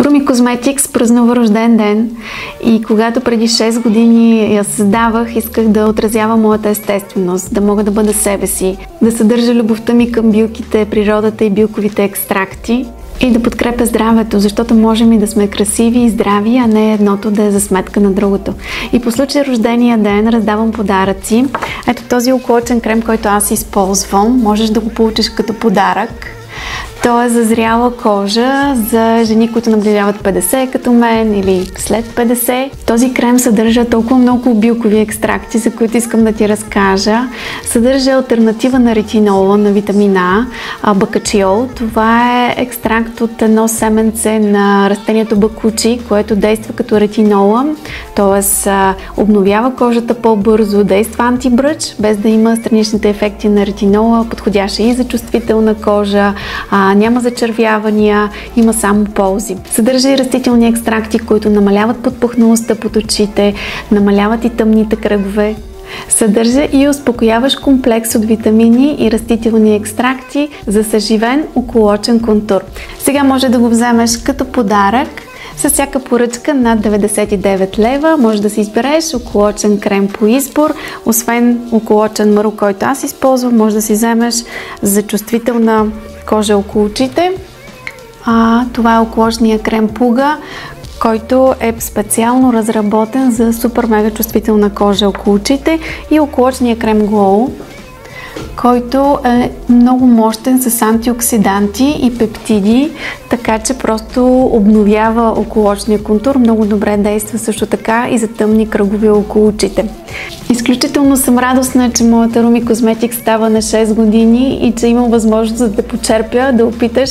Rumi Cosmetics празнува рожден ден и когато преди 6 години я създавах, исках да отразява моята естественост, да мога да бъда себе си, да съдържа любовта ми към билките, природата и билковите екстракти и да подкрепя здравето, защото можем и да сме красиви и здрави, а не едното да е за сметка на другото. И по случай рождения ден раздавам подаръци. Ето този околочен крем, който аз използвам, можеш да го получиш като подарък. Той е за зряла кожа, за жени, които наближават 50 като мен или след 50. Този крем съдържа толкова много билкови екстракти, за които искам да ти разкажа. Съдържа алтернатива на ретинола, на витамин А, бакачиол. Това е екстракт от едно семенце на растението бакучи, което действа като ретинола, т.е. обновява кожата по-бързо, действа антибръч, без да има страничните ефекти на ретинола, подходящ и за чувствителна кожа, няма зачервявания, има само ползи. Съдържа и растителни екстракти, които намаляват подпухналостта под очите, намаляват и тъмните кръгове. Съдържа и успокояващ комплекс от витамини и растителни екстракти за съживен околочен контур. Сега може да го вземеш като подарък. С всяка поръчка над 99 лева може да си избереш околочен крем по избор. Освен околочен мърл, който аз използвам, може да си вземеш за чувствителна кожа около очите. Това е околочния крем Пуга, който е специално разработен за супер мега чувствителна кожа около очите, и околочния крем Glow, който е много мощен с антиоксиданти и пептиди, така че просто обновява околочния контур. Много добре действа също така и за тъмни кръгове около очите. Изключително съм радостна, че моята Rumi Cosmetics става на 6 години и че имам възможност да те почерпя, да опиташ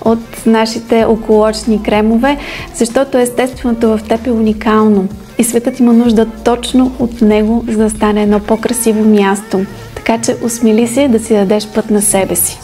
от нашите околочни кремове, защото естественото в теб е уникално и светът има нужда точно от него, за да стане едно по-красиво място. Така че усмили се да си дадеш път на себе си.